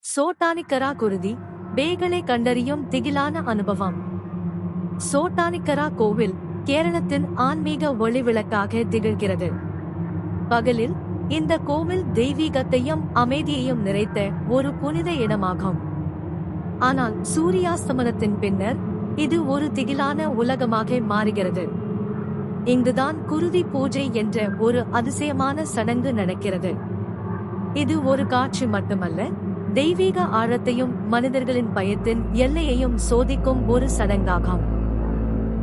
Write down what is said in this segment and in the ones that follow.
சோட்டானிக்கரா குருதி பேய்களை கண்டறியும் திகிலான அனுபவம். சோட்டானிக்கரா கோவில் கேரளத்தின் ஆன்மீக ஒளிவிளக்காக திகழ்கிறது. பகலில் இந்த கோவில் தெய்வீகத்தையும் அமைதியையும் நிறைத்த ஒரு புனித இடமாகும். ஆனால் சூரியாஸ்தமனத்தின் பின்னர் இது ஒரு திகிலான உலகமாக மாறுகிறது. இங்குதான் குருதி பூஜை என்ற ஒரு அதிசயமான சடங்கு நடக்கிறது. இது ஒரு காட்சி மட்டுமல்ல, தெய்வீக ஆழத்தையும் மனிதர்களின் பயத்தின் எல்லையையும் சோதிக்கும் ஒரு சடங்காகும்.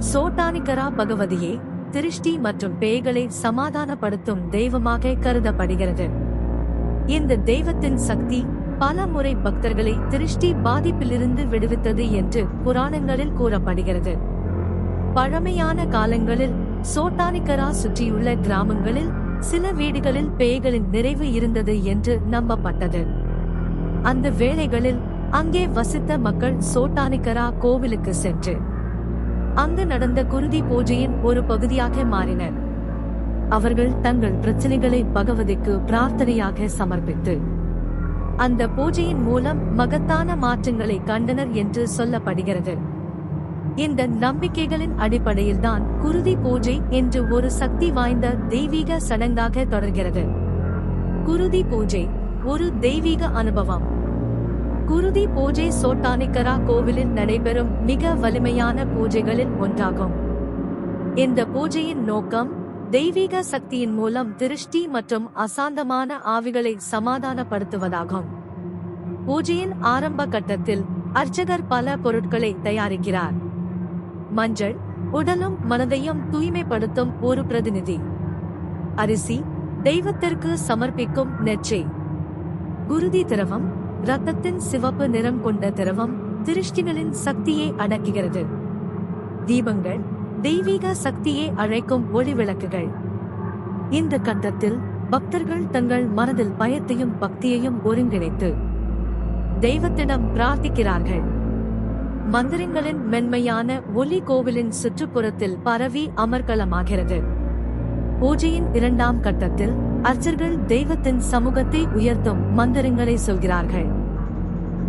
சோட்டானிக்கரா பகவதியே திருஷ்டி மற்றும் பேய்களை சமாதானப்படுத்தும் தெய்வமாக கருதப்படுகிறது. இந்த தெய்வத்தின் சக்தி பல முறை பக்தர்களை திருஷ்டி பாதிப்பிலிருந்து விடுவித்தது என்று புராணங்களில் கூறப்படுகிறது. பழமையான காலங்களில் சோட்டானிக்கரா சுற்றியுள்ள கிராமங்களில் சில வீடுகளில் பேய்களின் நிறைவு இருந்தது என்று நம்பப்பட்டது. அந்த வேளைகளில் அங்கே வசித்த மக்கள் சோட்டானிக்கரா கோவிலுக்கு சென்று அங்கு நடந்த குருதி பூஜையின் ஒரு பகுதியாக மாறினர். அவர்கள் தங்கள் பிரச்சனைகளை பகவதிக்கு பிரார்த்தனையாக சமர்ப்பித்து அந்த பூஜையின் மூலம் மகத்தான மாற்றங்களை கண்டனர் என்று சொல்லப்படுகிறது. இந்த நம்பிக்கைகளின் அடிப்படையில்தான் குருதி பூஜை என்று ஒரு சக்தி வாய்ந்த தெய்வீக சடங்காக தொடர்கிறது. குருதி பூஜை ஒரு தெய்வீக அனுபவம். குருதி பூஜை சோட்டானிக்கரா கோவிலில் நடைபெறும் மிக வலிமையான பூஜைகளில் ஒன்றாகும். இந்த பூஜையின் நோக்கம் தெய்வீக சக்தியின் மூலம் திருஷ்டி மற்றும் அசாந்தமான ஆவிகளை சமாதானப்படுத்துவதாகும். பூஜையின் ஆரம்ப கட்டத்தில் அர்ச்சகர் பல பொருட்களை தயாரிக்கிறார். மஞ்சள் உடலும் மனதையும் தூய்மைப்படுத்தும் ஒரு பிரதிநிதி, அரிசி தெய்வத்திற்கு சமர்ப்பிக்கும் நெச்சை, குருதி திரவம் இரத்தத்தின் சிவப்பு நிறம் கொண்ட திரவம் திருஷ்டிகளின் சக்தியை அடக்குகிறது, தீபங்கள் தெய்வீக சக்தியை அழைக்கும் ஒளி விளக்குகள். இந்த கட்டத்தில் பக்தர்கள் தங்கள் மனதில் பயத்தையும் பக்தியையும் ஒருங்கிணைத்து தெய்வத்திடம் பிரார்த்திக்கிறார்கள். மந்திரங்களின் மென்மையான ஒலி கோவிலின் சுற்றுப்புறத்தில் பரவி அமர்க்களமாகிறது. பூஜையின் இரண்டாம் கட்டத்தில் அர்ச்சகர்கள் தெய்வத்தின் சமூகத்தை உயர்த்தும் மந்திரங்களை சொல்கிறார்கள்.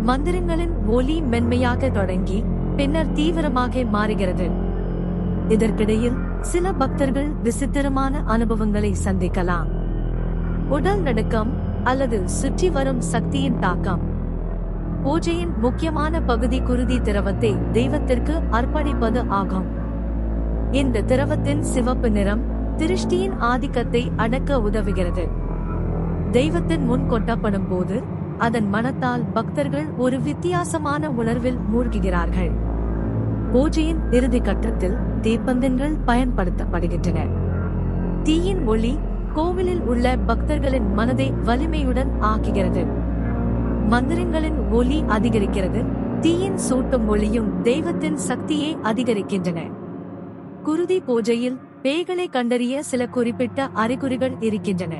மந்திரங்களின் ஒலி மென்மையாக தொடங்கி பின்னர் தீவிரமாக மாறுகிறது. இதற்கிடையில் சில பக்தர்கள் விசித்திரமான அனுபவங்களை சந்திக்கலாம். உடல் நடுக்கம் அல்லது சுற்றி வரும் சக்தியின் தாக்கம். பூஜையின் முக்கியமான பகுதி குருதி திரவத்தை தெய்வத்திற்கு அர்ப்பணிப்பது ஆகும். இந்த திரவத்தின் சிவப்பு நிறம் திருஷ்டியின் ஆதிக்கத்தை அடக்க உதவுகிறது. தெய்வத்தின் முன் கொட்டப்படும் போது அதன் மனத்தால் பக்தர்கள் ஒரு வித்தியாசமான உணர்வில் மூழ்குகிறார்கள். பூஜையின் இறுதி கட்டத்தில் தீப்பந்தங்கள் பயன்படுத்தப்படுகின்றன. தீயின் ஒளி கோவிலில் உள்ள பக்தர்களின் மனதை வலிமையுடன் ஆக்குகிறது. மந்திரங்களின் ஒலி அதிகரிக்கிறது. தீயின் சூட்டும் ஒளியும் தெய்வத்தின் சக்தியை அதிகரிக்கின்றன. குருதி பூஜையில் பேய்களை கண்டறிய சில குறிப்பிட்ட அறிகுறிகள் இருக்கின்றன.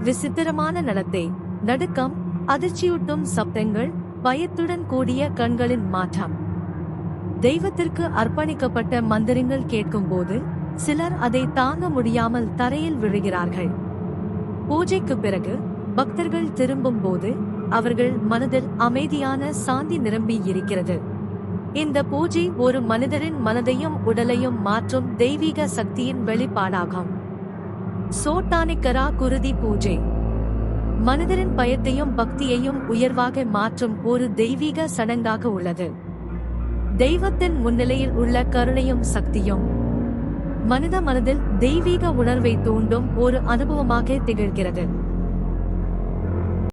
விசித்திரமான நடத்தை, நடுக்கம், அதிர்ச்சியூட்டும் சப்தங்கள், பயத்துடன் கூடிய கண்களின் மாற்றம். தெய்வத்திற்கு அர்ப்பணிக்கப்பட்ட மந்திரங்கள் கேட்கும் போது சிலர் அதை தாங்க முடியாமல் தரையில் விழுகிறார்கள். பூஜைக்கு பிறகு பக்தர்கள் திரும்பும் போது அவர்கள் மனதில் அமைதியான சாந்தி நிரம்பி இருக்கிறது. இந்த பூஜை ஒரு மனிதரின் மனதையும் உடலையும் மாற்றும் தெய்வீக சக்தியின் வெளிப்பாடாகும். சோட்டானிக்கரா குருதி பூஜை மனிதரின் பயத்தையும் பக்தியையும் உயர்வாக மாற்றும் ஒரு தெய்வீக சடங்காக உள்ளது. தெய்வத்தின் முன்னிலையில் உள்ள கருணையும் சக்தியும் மனித மனதில் தெய்வீக உணர்வை தூண்டும் ஒரு அனுபவமாக திகழ்கிறது.